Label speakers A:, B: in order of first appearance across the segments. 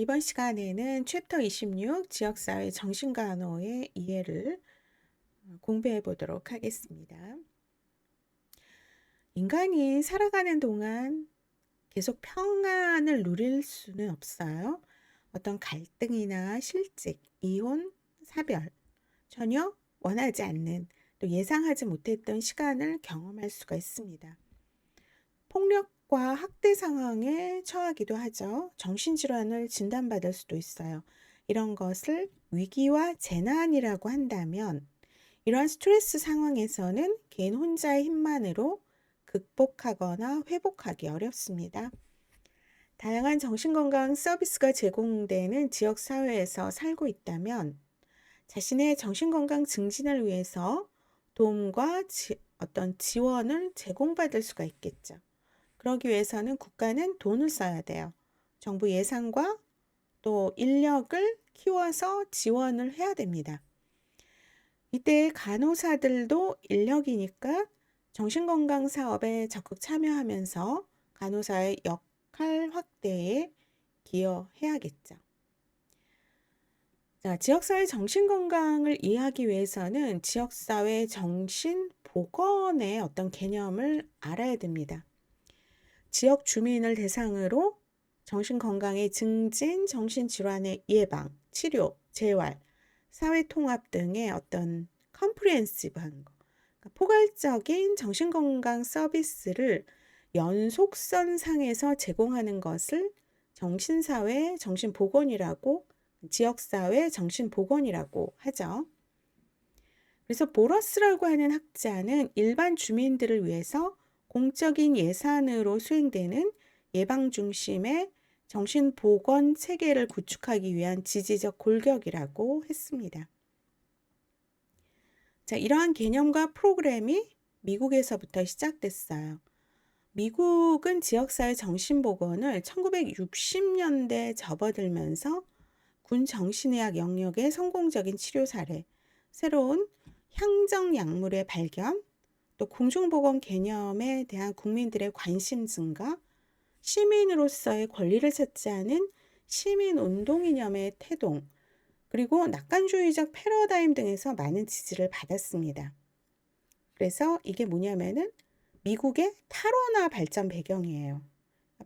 A: 이번 시간에는 챕터 26 지역사회 정신간호의 이해를 공부해 보도록 하겠습니다. 인간이 살아가는 동안 계속 평안을 누릴 수는 없어요. 어떤 갈등이나 실직, 이혼, 사별, 전혀 원하지 않는 또 예상하지 못했던 시간을 경험할 수가 있습니다. 폭력과 학대 상황에 처하기도 하죠. 정신질환을 진단받을 수도 있어요. 이런 것을 위기와 재난이라고 한다면 이러한 스트레스 상황에서는 개인 혼자의 힘만으로 극복하거나 회복하기 어렵습니다. 다양한 정신건강 서비스가 제공되는 지역사회에서 살고 있다면 자신의 정신건강 증진을 위해서 도움과 어떤 지원을 제공받을 수가 있겠죠. 그러기 위해서는 국가는 돈을 써야 돼요. 정부 예산과 또 인력을 키워서 지원을 해야 됩니다. 이때 간호사들도 인력이니까 정신건강 사업에 적극 참여하면서 간호사의 역할 확대에 기여해야겠죠. 자, 지역사회 정신건강을 이해하기 위해서는 지역사회 정신보건의 어떤 개념을 알아야 됩니다. 지역 주민을 대상으로 정신건강의 증진, 정신질환의 예방, 치료, 재활, 사회통합 등의 어떤 컴프리헨시브한 거, 그러니까 포괄적인 정신건강 서비스를 연속선상에서 제공하는 것을 정신사회 정신보건이라고, 지역사회 정신보건이라고 하죠. 그래서 보러스라고 하는 학자는 일반 주민들을 위해서 공적인 예산으로 수행되는 예방 중심의 정신보건 체계를 구축하기 위한 지지적 골격이라고 했습니다. 자, 이러한 개념과 프로그램이 미국에서부터 시작됐어요. 미국은 지역사회 정신보건을 1960년대 접어들면서 군 정신의학 영역의 성공적인 치료 사례, 새로운 향정약물의 발견, 또 공중보건 개념에 대한 국민들의 관심 증가, 시민으로서의 권리를 찾지 않은 시민운동 이념의 태동, 그리고 낙관주의적 패러다임 등에서 많은 지지를 받았습니다. 그래서 이게 뭐냐면은 미국의 탈원화 발전 배경이에요.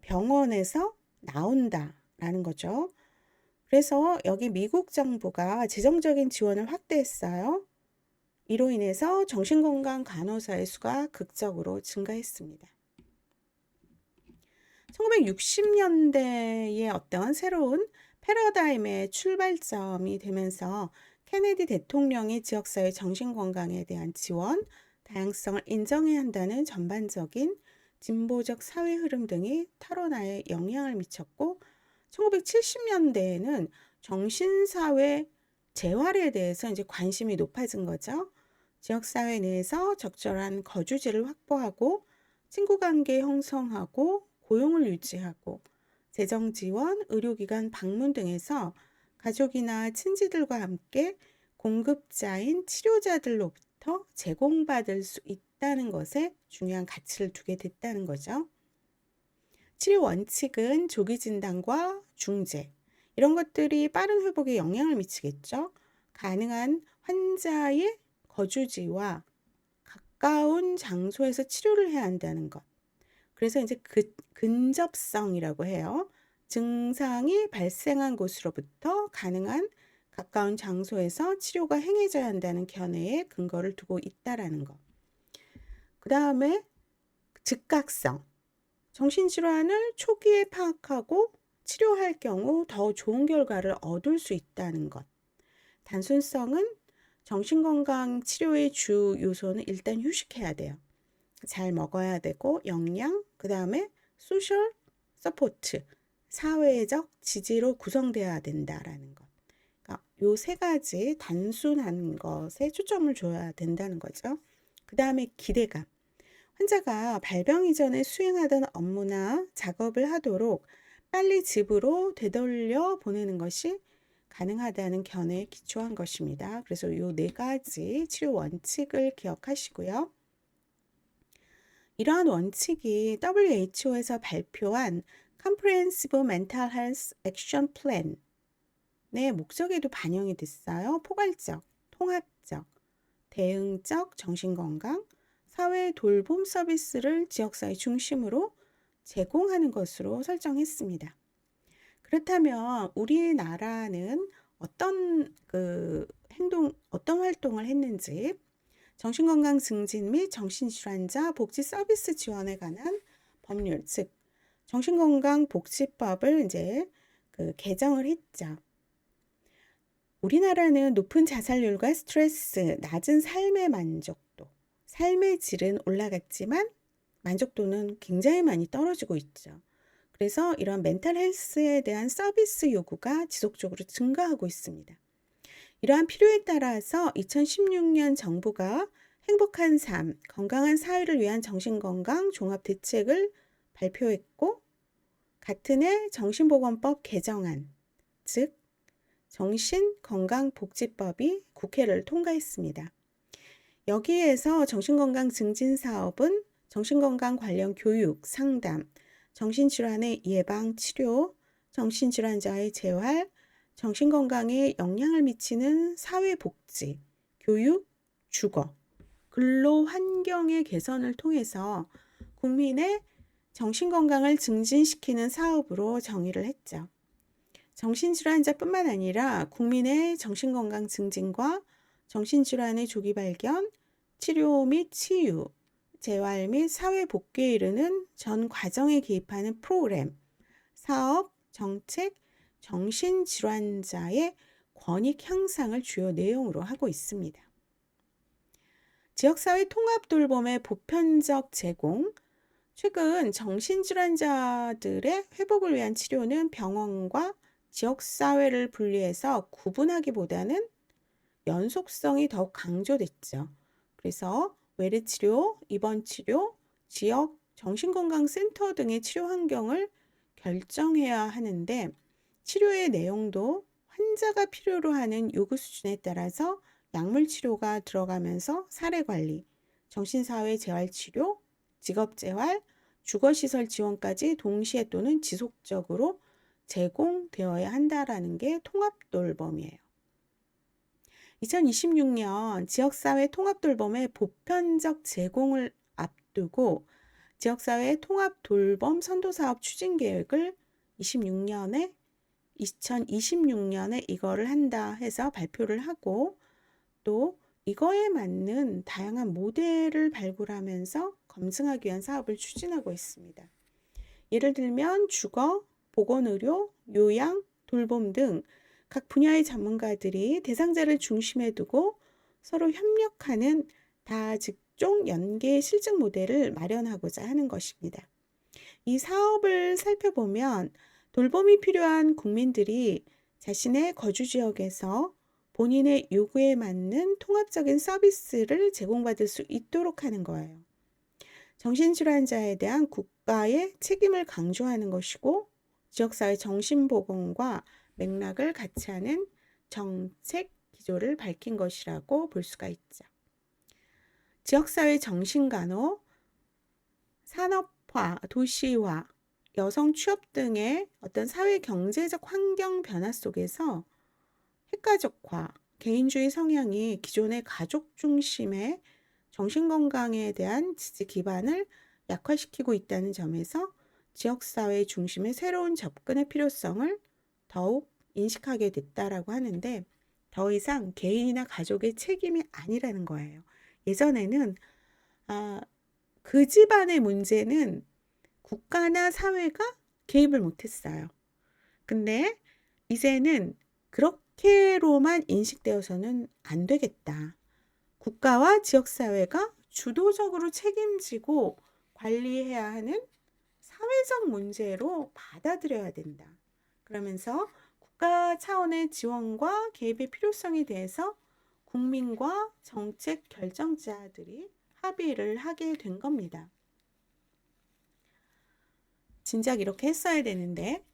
A: 병원에서 나온다라는 거죠. 그래서 여기 미국 정부가 재정적인 지원을 확대했어요. 이로 인해서 정신건강 간호사의 수가 극적으로 증가했습니다. 1960년대의 어떤 새로운 패러다임의 출발점이 되면서 케네디 대통령이 지역사회 정신건강에 대한 지원, 다양성을 인정해야 한다는 전반적인 진보적 사회 흐름 등이 탈원화에 영향을 미쳤고 1970년대에는 정신사회 재활에 대해서 이제 관심이 높아진 거죠. 지역사회 내에서 적절한 거주지를 확보하고 친구관계 형성하고 고용을 유지하고 재정 지원, 의료기관 방문 등에서 가족이나 친지들과 함께 공급자인 치료자들로부터 제공받을 수 있다는 것에 중요한 가치를 두게 됐다는 거죠. 치료 원칙은 조기 진단과 중재, 이런 것들이 빠른 회복에 영향을 미치겠죠. 가능한 환자의 거주지와 가까운 장소에서 치료를 해야 한다는 것. 그래서 이제 근접성이라고 해요. 증상이 발생한 곳으로부터 가능한 가까운 장소에서 치료가 행해져야 한다는 견해에 근거를 두고 있다라는 것. 그 다음에 즉각성. 정신질환을 초기에 파악하고 치료할 경우 더 좋은 결과를 얻을 수 있다는 것. 단순성은 정신건강 치료의 주 요소는 일단 휴식해야 돼요. 잘 먹어야 되고 영양, 그 다음에 소셜 서포트, 사회적 지지로 구성되어야 된다라는 것. 그러니까 요 세 가지 단순한 것에 초점을 줘야 된다는 거죠. 그 다음에 기대감. 환자가 발병 이전에 수행하던 업무나 작업을 하도록 빨리 집으로 되돌려 보내는 것이 가능하다는 견해에 기초한 것입니다. 그래서 요 네 가지 치료 원칙을 기억하시고요. 이러한 원칙이 WHO에서 발표한 Comprehensive Mental Health Action Plan의 목적에도 반영이 됐어요. 포괄적, 통합적, 대응적 정신건강, 사회 돌봄 서비스를 지역사회 중심으로 제공하는 것으로 설정했습니다. 그렇다면 우리나라는 어떤 활동을 했는지, 정신건강 증진 및 정신질환자 복지 서비스 지원에 관한 법률, 즉 정신건강복지법을 이제 개정을 했죠. 우리나라는 높은 자살률과 스트레스, 낮은 삶의 만족도, 삶의 질은 올라갔지만 만족도는 굉장히 많이 떨어지고 있죠. 그래서 이런 멘탈 헬스에 대한 서비스 요구가 지속적으로 증가하고 있습니다. 이러한 필요에 따라서 2016년 정부가 행복한 삶, 건강한 사회를 위한 정신건강 종합대책을 발표했고, 같은 해 정신보건법 개정안, 즉 정신건강복지법이 국회를 통과했습니다. 여기에서 정신건강 증진 사업은 정신건강 관련 교육, 상담, 정신질환의 예방, 치료, 정신질환자의 재활, 정신건강에 영향을 미치는 사회복지, 교육, 주거, 근로 환경의 개선을 통해서 국민의 정신건강을 증진시키는 사업으로 정의를 했죠. 정신질환자뿐만 아니라 국민의 정신건강 증진과 정신질환의 조기 발견, 치료 및 치유, 재활 및 사회 복귀에 이르는 전 과정에 개입하는 프로그램, 사업, 정책, 정신질환자의 권익 향상을 주요 내용으로 하고 있습니다. 지역사회 통합돌봄의 보편적 제공, 최근 정신질환자들의 회복을 위한 치료는 병원과 지역사회를 분리해서 구분하기보다는 연속성이 더욱 강조됐죠. 그래서 외래치료, 입원치료, 지역 정신건강센터 등의 치료 환경을 결정해야 하는데, 치료의 내용도 환자가 필요로 하는 요구 수준에 따라서 약물치료가 들어가면서 사례관리, 정신사회 재활치료, 직업재활, 주거시설 지원까지 동시에 또는 지속적으로 제공되어야 한다라는 게 통합돌봄이에요. 2026년 지역사회 통합돌봄의 보편적 제공을 앞두고 지역사회 통합돌봄 선도사업 추진계획을 2026년에 이거를 한다 해서 발표를 하고, 또 이거에 맞는 다양한 모델을 발굴하면서 검증하기 위한 사업을 추진하고 있습니다. 예를 들면 주거, 보건의료, 요양, 돌봄 등 각 분야의 전문가들이 대상자를 중심에 두고 서로 협력하는 다직종 연계 실증 모델을 마련하고자 하는 것입니다. 이 사업을 살펴보면 돌봄이 필요한 국민들이 자신의 거주 지역에서 본인의 요구에 맞는 통합적인 서비스를 제공받을 수 있도록 하는 거예요. 정신질환자에 대한 국가의 책임을 강조하는 것이고, 지역사회 정신보건과 맥락을 같이 하는 정책 기조를 밝힌 것이라고 볼 수가 있죠. 지역사회 정신간호, 산업화, 도시화, 여성 취업 등의 어떤 사회 경제적 환경 변화 속에서 핵가족화, 개인주의 성향이 기존의 가족 중심의 정신건강에 대한 지지 기반을 약화시키고 있다는 점에서 지역사회 중심의 새로운 접근의 필요성을 더욱 인식하게 됐다라고 하는데, 더 이상 개인이나 가족의 책임이 아니라는 거예요. 예전에는 그 집안의 문제는 국가나 사회가 개입을 못했어요. 근데 이제는 그렇게로만 인식되어서는 안 되겠다. 국가와 지역사회가 주도적으로 책임지고 관리해야 하는 사회적 문제로 받아들여야 된다. 그러면서 국가 차원의 지원과 개입의 필요성에 대해서 국민과 정책 결정자들이 합의를 하게 된 겁니다. 진작 이렇게 했어야 되는데,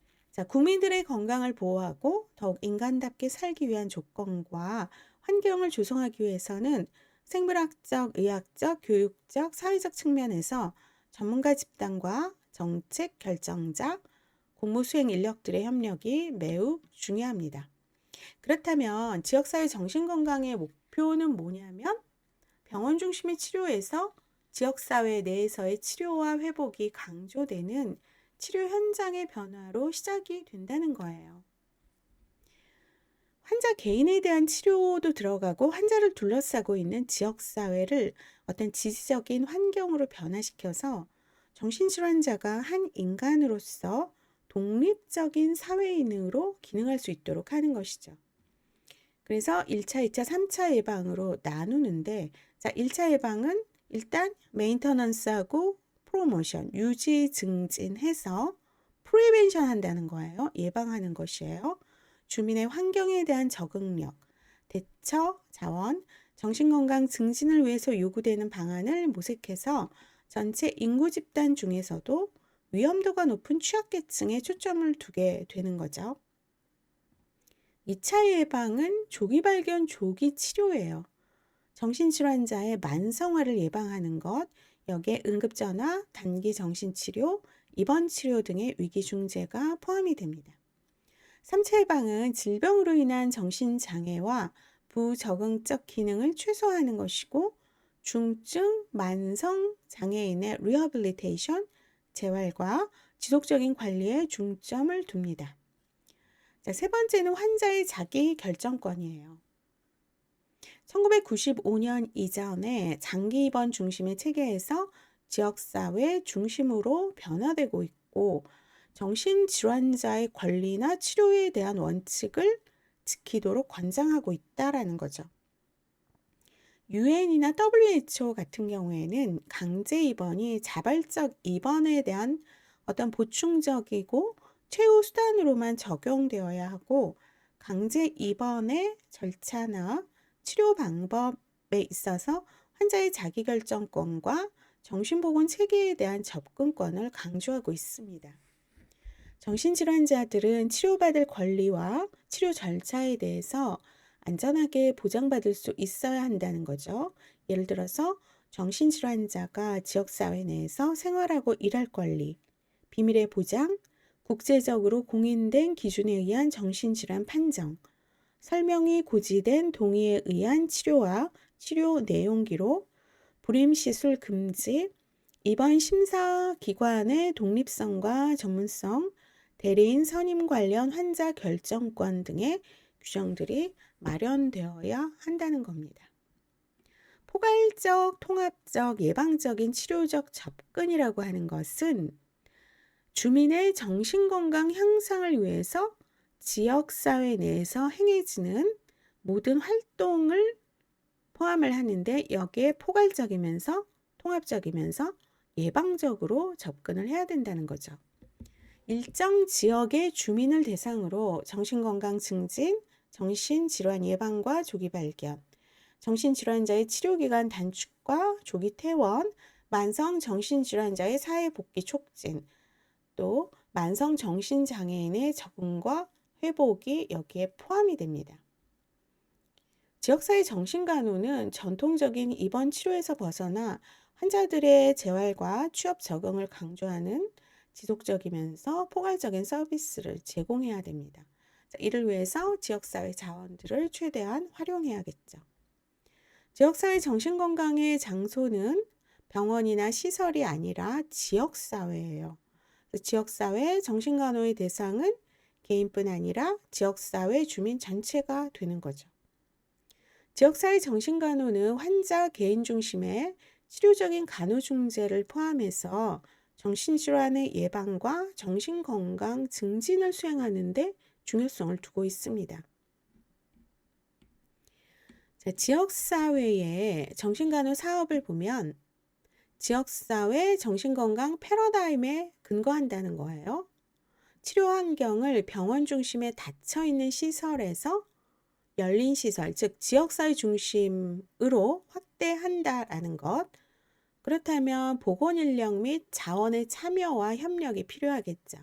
A: 국민들의 건강을 보호하고 더욱 인간답게 살기 위한 조건과 환경을 조성하기 위해서는 생물학적, 의학적, 교육적, 사회적 측면에서 전문가 집단과 정책 결정자, 공무 수행 인력들의 협력이 매우 중요합니다. 그렇다면 지역사회 정신건강의 목표는 뭐냐면 병원 중심의 치료에서 지역사회 내에서의 치료와 회복이 강조되는 치료 현장의 변화로 시작이 된다는 거예요. 환자 개인에 대한 치료도 들어가고 환자를 둘러싸고 있는 지역사회를 어떤 지지적인 환경으로 변화시켜서 정신질환자가 한 인간으로서 독립적인 사회인으로 기능할 수 있도록 하는 것이죠. 그래서 1차, 2차, 3차 예방으로 나누는데, 자, 1차 예방은 일단 메인터넌스하고 프로모션, 유지 증진해서 프리벤션 한다는 거예요. 예방하는 것이에요. 주민의 환경에 대한 적응력, 대처, 자원, 정신건강 증진을 위해서 요구되는 방안을 모색해서 전체 인구 집단 중에서도 위험도가 높은 취약계층에 초점을 두게 되는 거죠. 2차 예방은 조기 발견, 조기 치료예요. 정신질환자의 만성화를 예방하는 것, 여기에 응급전화, 단기 정신치료, 입원 치료 등의 위기 중재가 포함이 됩니다. 3차 예방은 질병으로 인한 정신장애와 부적응적 기능을 최소화하는 것이고 중증 만성 장애인의 리허빌리테이션, 재활과 지속적인 관리에 중점을 둡니다. 자, 세 번째는 환자의 자기 결정권이에요. 1995년 이전에 장기 입원 중심의 체계에서 지역사회 중심으로 변화되고 있고 정신질환자의 권리나 치료에 대한 원칙을 지키도록 권장하고 있다라는 거죠. 유엔이나 WHO 같은 경우에는 강제 입원이 자발적 입원에 대한 어떤 보충적이고 최후 수단으로만 적용되어야 하고 강제 입원의 절차나 치료 방법에 있어서 환자의 자기결정권과 정신보건 체계에 대한 접근권을 강조하고 있습니다. 정신질환자들은 치료받을 권리와 치료 절차에 대해서 안전하게 보장받을 수 있어야 한다는 거죠. 예를 들어서 정신질환자가 지역사회 내에서 생활하고 일할 권리, 비밀의 보장, 국제적으로 공인된 기준에 의한 정신질환 판정, 설명이 고지된 동의에 의한 치료와 치료 내용 기록, 불임시술 금지, 입원 심사 기관의 독립성과 전문성, 대리인 선임 관련 환자 결정권 등의 규정들이 마련되어야 한다는 겁니다. 포괄적, 통합적, 예방적인 치료적 접근이라고 하는 것은 주민의 정신건강 향상을 위해서 지역사회 내에서 행해지는 모든 활동을 포함을 하는데 여기에 포괄적이면서 통합적이면서 예방적으로 접근을 해야 된다는 거죠. 일정 지역의 주민을 대상으로 정신건강 증진, 정신질환 예방과 조기 발견, 정신질환자의 치료기간 단축과 조기 퇴원, 만성 정신질환자의 사회복귀 촉진, 또 만성 정신장애인의 적응과 회복이 여기에 포함이 됩니다. 지역사회 정신간호는 전통적인 입원 치료에서 벗어나 환자들의 재활과 취업 적응을 강조하는 지속적이면서 포괄적인 서비스를 제공해야 됩니다. 이를 위해서 지역사회 자원들을 최대한 활용해야겠죠. 지역사회 정신건강의 장소는 병원이나 시설이 아니라 지역사회예요. 지역사회 정신간호의 대상은 개인뿐 아니라 지역사회 주민 전체가 되는 거죠. 지역사회 정신간호는 환자 개인 중심의 치료적인 간호중재를 포함해서 정신질환의 예방과 정신건강 증진을 수행하는 데 중요성을 두고 있습니다. 자, 지역사회의 정신간호 사업을 보면 지역사회 정신건강 패러다임에 근거한다는 거예요. 치료 환경을 병원 중심에 닫혀있는 시설에서 열린 시설, 즉 지역사회 중심으로 확대한다라는 것. 그렇다면 보건인력 및 자원의 참여와 협력이 필요하겠죠.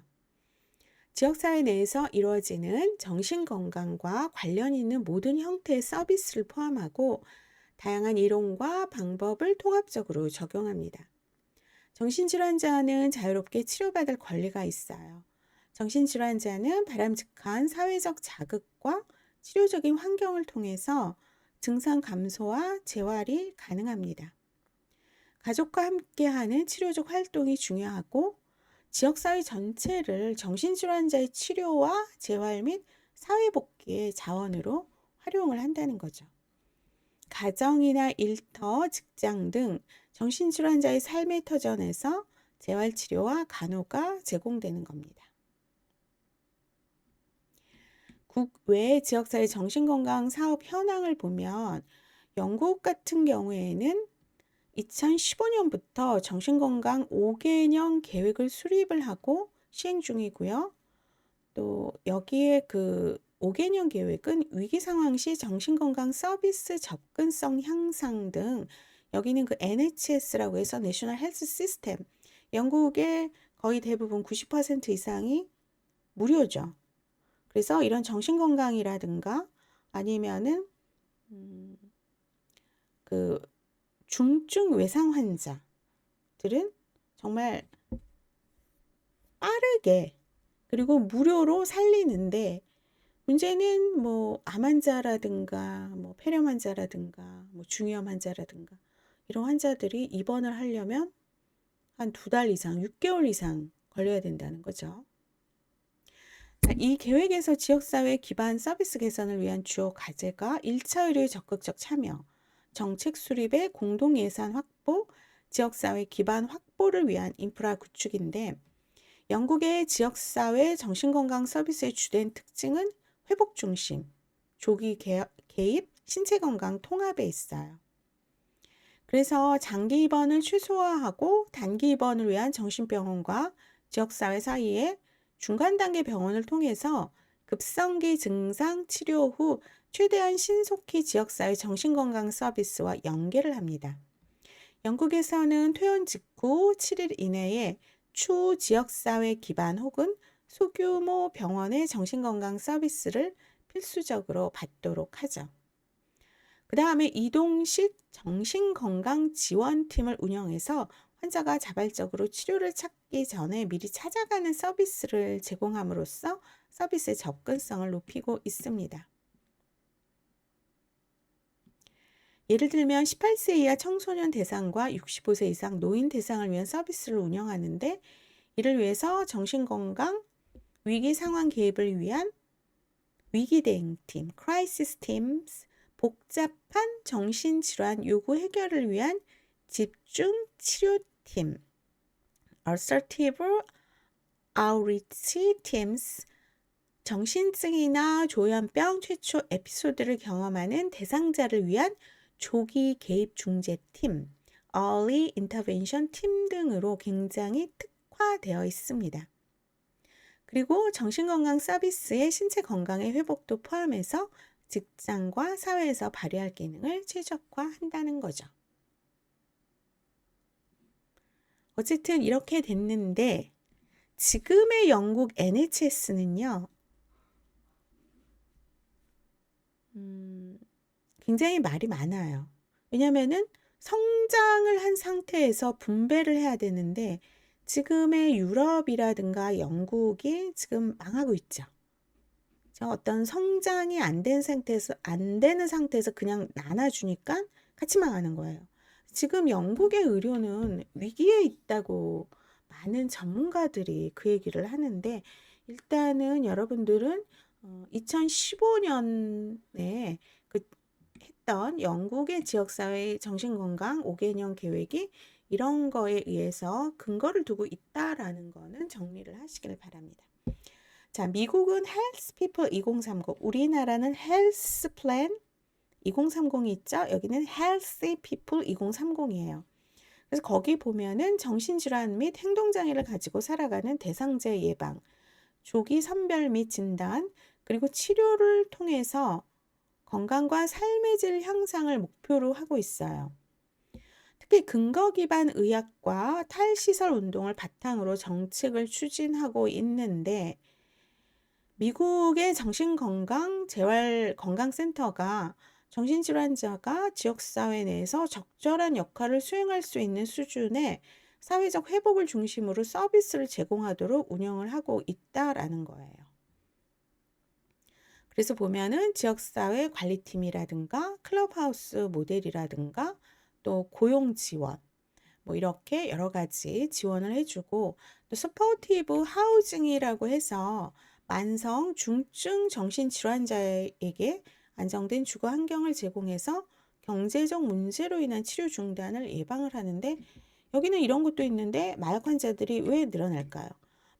A: 지역사회 내에서 이루어지는 정신건강과 관련 있는 모든 형태의 서비스를 포함하고 다양한 이론과 방법을 통합적으로 적용합니다. 정신질환자는 자유롭게 치료받을 권리가 있어요. 정신질환자는 바람직한 사회적 자극과 치료적인 환경을 통해서 증상 감소와 재활이 가능합니다. 가족과 함께하는 치료적 활동이 중요하고 지역사회 전체를 정신질환자의 치료와 재활 및 사회복귀의 자원으로 활용을 한다는 거죠. 가정이나 일터, 직장 등 정신질환자의 삶의 터전에서 재활치료와 간호가 제공되는 겁니다. 국외 지역사회 정신건강 사업 현황을 보면 영국 같은 경우에는 2015년부터 정신건강 5개년 계획을 수립을 하고 시행 중이고요. 또 여기에 그 5개년 계획은 위기 상황 시 정신건강 서비스 접근성 향상 등 여기는 그 NHS라고 해서 내셔널 헬스 시스템 영국의 거의 대부분 90% 이상이 무료죠. 그래서 이런 정신건강이라든가 아니면은 그 중증 외상 환자들은 정말 빠르게 그리고 무료로 살리는데 문제는 뭐 암 환자라든가 뭐 폐렴 환자라든가 뭐 중이염 환자라든가 이런 환자들이 입원을 하려면 한 2달 이상, 6개월 이상 걸려야 된다는 거죠. 이 계획에서 지역사회 기반 서비스 개선을 위한 주요 과제가 1차 의료의 적극적 참여, 정책 수립의 공동 예산 확보, 지역사회 기반 확보를 위한 인프라 구축인데 영국의 지역사회 정신건강 서비스의 주된 특징은 회복 중심, 조기 개입, 신체건강 통합에 있어요. 그래서 장기 입원을 최소화하고 단기 입원을 위한 정신병원과 지역사회 사이에 중간 단계 병원을 통해서 급성기 증상 치료 후 최대한 신속히 지역사회 정신건강 서비스와 연계를 합니다. 영국에서는 퇴원 직후 7일 이내에 추 지역사회 기반 혹은 소규모 병원의 정신건강 서비스를 필수적으로 받도록 하죠. 그 다음에 이동식 정신건강 지원팀을 운영해서 환자가 자발적으로 치료를 찾기 전에 미리 찾아가는 서비스를 제공함으로써 서비스의 접근성을 높이고 있습니다. 예를 들면 18세 이하 청소년 대상과 65세 이상 노인 대상을 위한 서비스를 운영하는데 이를 위해서 정신건강 위기 상황 개입을 위한 위기대응팀, 크라이시스 팀스, 복잡한 정신질환 요구 해결을 위한 집중 치료팀, Assertive Outreach Teams, 정신증이나 조현병 최초 에피소드를 경험하는 대상자를 위한 조기 개입 중재팀, Early Intervention 팀 등으로 굉장히 특화되어 있습니다. 그리고 정신건강 서비스의 신체 건강의 회복도 포함해서 직장과 사회에서 발휘할 기능을 최적화한다는 거죠. 어쨌든 이렇게 됐는데 지금의 영국 NHS는요. 굉장히 말이 많아요. 왜냐면은 성장을 한 상태에서 분배를 해야 되는데 지금의 유럽이라든가 영국이 지금 망하고 있죠. 어떤 성장이 안 되는 상태에서 그냥 나눠주니까 같이 망하는 거예요. 지금 영국의 의료는 위기에 있다고 많은 전문가들이 그 얘기를 하는데 일단은 여러분들은 2015년에 했던 영국의 지역사회 정신건강 5개년 계획이 이런 거에 의해서 근거를 두고 있다라는 거는 정리를 하시길 바랍니다. 자, 미국은 Health People 2030, 우리나라는 Health Plan 2030이 있죠. 여기는 Healthy People 2030이에요. 그래서 거기 보면은 정신질환 및 행동장애를 가지고 살아가는 대상자 예방, 조기 선별 및 진단, 그리고 치료를 통해서 건강과 삶의 질 향상을 목표로 하고 있어요. 특히 근거 기반 의학과 탈시설 운동을 바탕으로 정책을 추진하고 있는데 미국의 정신건강 재활건강센터가 정신질환자가 지역사회 내에서 적절한 역할을 수행할 수 있는 수준의 사회적 회복을 중심으로 서비스를 제공하도록 운영을 하고 있다라는 거예요. 그래서 보면은 지역사회 관리팀이라든가 클럽하우스 모델이라든가 또 고용 지원 뭐 이렇게 여러 가지 지원을 해주고 또 서포티브 하우징이라고 해서 만성, 중증 정신질환자에게 안정된 주거 환경을 제공해서 경제적 문제로 인한 치료 중단을 예방을 하는데 여기는 이런 것도 있는데 마약 환자들이 왜 늘어날까요?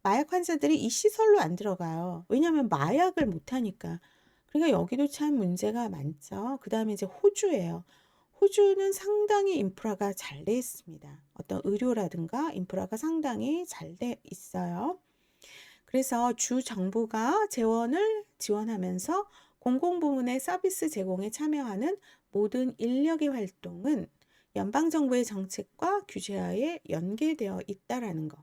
A: 마약 환자들이 이 시설로 안 들어가요. 왜냐하면 마약을 못하니까. 그러니까 여기도 참 문제가 많죠. 그 다음에 이제 호주예요. 호주는 상당히 인프라가 잘 돼 있습니다. 어떤 의료라든가 인프라가 상당히 잘 돼 있어요. 그래서 주 정부가 재원을 지원하면서 공공부문의 서비스 제공에 참여하는 모든 인력의 활동은 연방정부의 정책과 규제하에 연계되어 있다라는 거.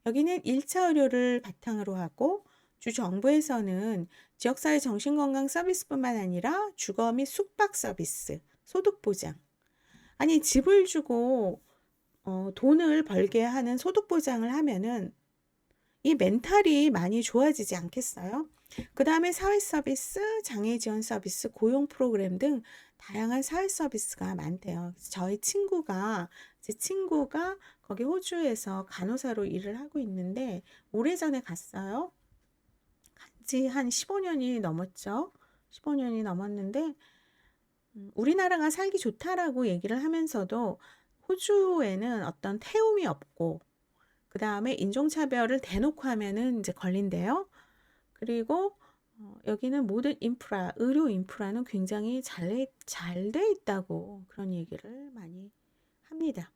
A: 여기는 1차 의료를 바탕으로 하고 주 정부에서는 지역사회 정신건강 서비스뿐만 아니라 주거 및 숙박 서비스, 소득 보장. 아니, 집을 주고 돈을 벌게 하는 소득 보장을 하면은 이 멘탈이 많이 좋아지지 않겠어요? 그 다음에 사회 서비스, 장애 지원 서비스, 고용 프로그램 등 다양한 사회 서비스가 많대요. 제 친구가 거기 호주에서 간호사로 일을 하고 있는데 오래전에 갔어요. 간지 한 15년이 넘었죠. 15년이 넘었는데 우리나라가 살기 좋다라고 얘기를 하면서도 호주에는 어떤 태움이 없고 그 다음에 인종차별을 대놓고 하면은 이제 걸린대요. 그리고 여기는 모든 인프라, 의료 인프라는 굉장히 잘 돼 있다고 그런 얘기를 많이 합니다.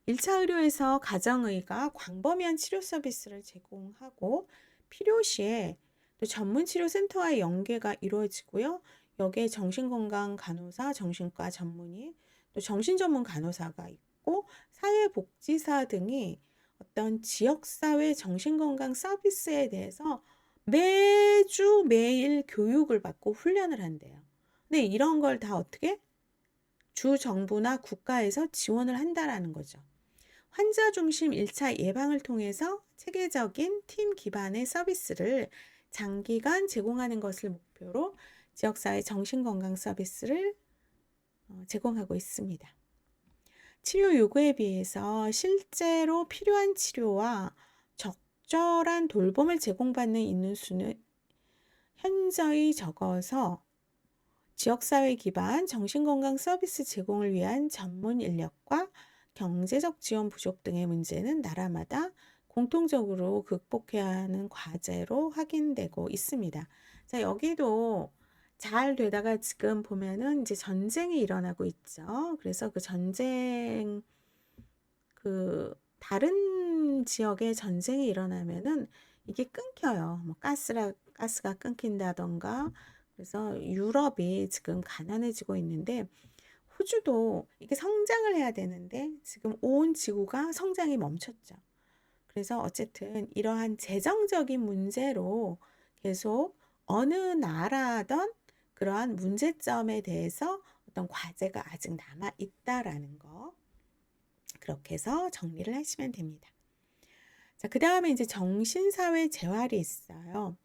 A: 1차 의료에서 가정의가 광범위한 치료 서비스를 제공하고 필요시에 또 전문치료센터와의 연계가 이루어지고요. 여기에 정신건강 간호사, 정신과 전문의, 또 정신전문 간호사가 있고 사회복지사 등이 어떤 지역사회 정신건강 서비스에 대해서 매주 매일 교육을 받고 훈련을 한대요. 근데 이런 걸 다 어떻게? 주 정부나 국가에서 지원을 한다라는 거죠. 환자 중심 1차 예방을 통해서 체계적인 팀 기반의 서비스를 장기간 제공하는 것을 목표로 지역사회 정신건강 서비스를 제공하고 있습니다. 치료 요구에 비해서 실제로 필요한 치료와 적절한 돌봄을 제공받는 인원수는 현저히 적어서 지역사회 기반 정신건강 서비스 제공을 위한 전문 인력과 경제적 지원 부족 등의 문제는 나라마다 공통적으로 극복해야 하는 과제로 확인되고 있습니다. 자, 여기도 잘 되다가 지금 보면은 이제 전쟁이 일어나고 있죠. 그래서 그 전쟁, 다른 지역에 전쟁이 일어나면은 이게 끊겨요. 뭐 가스가 끊긴다던가. 그래서 유럽이 지금 가난해지고 있는데 호주도 이게 성장을 해야 되는데 지금 온 지구가 성장이 멈췄죠. 그래서 어쨌든 이러한 재정적인 문제로 계속 어느 나라든 그러한 문제점에 대해서 어떤 과제가 아직 남아 있다라는 거. 그렇게 해서 정리를 하시면 됩니다. 자, 그 다음에 이제 정신사회 재활이 있어요.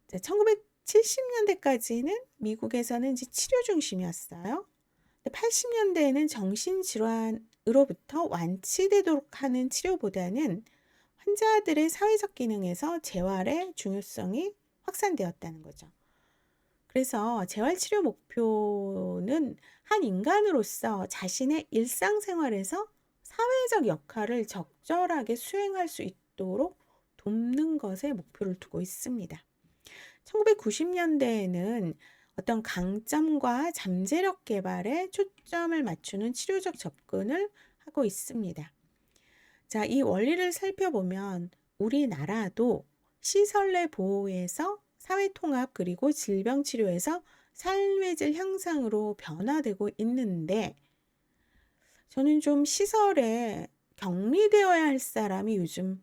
A: 1970년대까지는 미국에서는 이제 치료 중심이었어요. 80년대에는 정신질환으로부터 완치되도록 하는 치료보다는 환자들의 사회적 기능에서 재활의 중요성이 확산되었다는 거죠. 그래서 재활치료 목표는 한 인간으로서 자신의 일상생활에서 사회적 역할을 적절하게 수행할 수 있도록 돕는 것에 목표를 두고 있습니다. 1990년대에는 어떤 강점과 잠재력 개발에 초점을 맞추는 치료적 접근을 하고 있습니다. 자, 이 원리를 살펴보면 우리나라도 시설 내 보호에서 사회통합 그리고 질병치료에서 삶의 질 향상으로 변화되고 있는데 저는 좀 시설에 격리되어야 할 사람이 요즘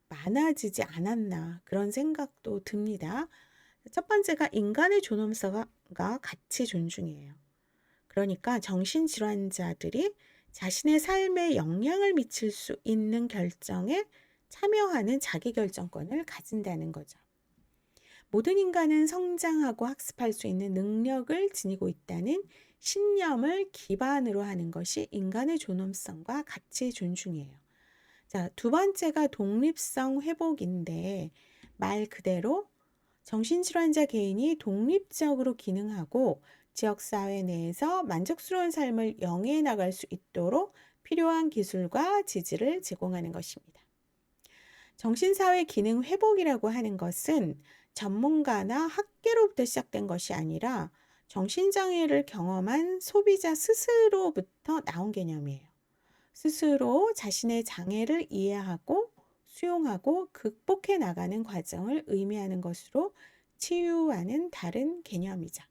A: 많아지지 않았나 그런 생각도 듭니다. 첫 번째가 인간의 존엄성과 가치 존중이에요. 그러니까 정신질환자들이 자신의 삶에 영향을 미칠 수 있는 결정에 참여하는 자기결정권을 가진다는 거죠. 모든 인간은 성장하고 학습할 수 있는 능력을 지니고 있다는 신념을 기반으로 하는 것이 인간의 존엄성과 가치 존중이에요. 자, 두 번째가 독립성 회복인데 말 그대로 정신질환자 개인이 독립적으로 기능하고 지역사회 내에서 만족스러운 삶을 영위해 나갈 수 있도록 필요한 기술과 지지를 제공하는 것입니다. 정신사회 기능 회복이라고 하는 것은 전문가나 학계로부터 시작된 것이 아니라 정신장애를 경험한 소비자 스스로부터 나온 개념이에요. 스스로 자신의 장애를 이해하고 수용하고 극복해 나가는 과정을 의미하는 것으로 치유와는 다른 개념이죠.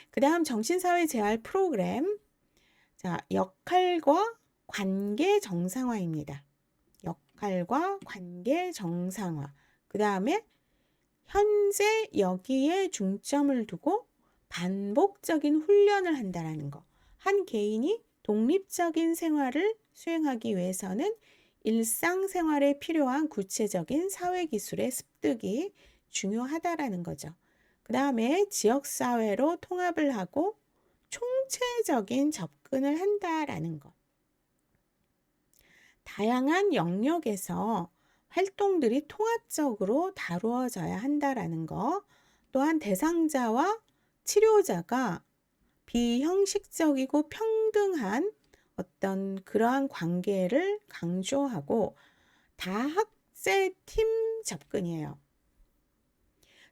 A: 그 다음 정신사회 재활 프로그램. 자, 역할과 관계 정상화입니다. 역할과 관계 정상화. 그 다음에 현재 여기에 중점을 두고 반복적인 훈련을 한다는 거. 한 개인이 독립적인 생활을 수행하기 위해서는 일상생활에 필요한 구체적인 사회기술의 습득이 중요하다라는 거죠. 그 다음에 지역사회로 통합을 하고 총체적인 접근을 한다라는 것. 다양한 영역에서 활동들이 통합적으로 다루어져야 한다라는 거. 또한 대상자와 치료자가 비형식적이고 평등한 어떤 그러한 관계를 강조하고 다학제 팀 접근이에요.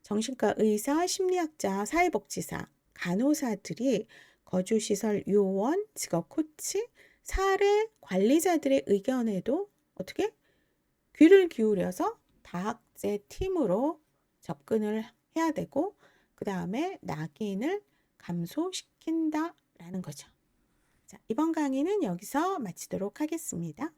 A: 정신과 의사, 심리학자, 사회복지사, 간호사들이 거주시설 요원, 직업 코치, 사례 관리자들의 의견에도 어떻게 귀를 기울여서 다학제 팀으로 접근을 해야 되고 그 다음에 낙인을 감소시킨다라는 거죠. 자, 이번 강의는 여기서 마치도록 하겠습니다.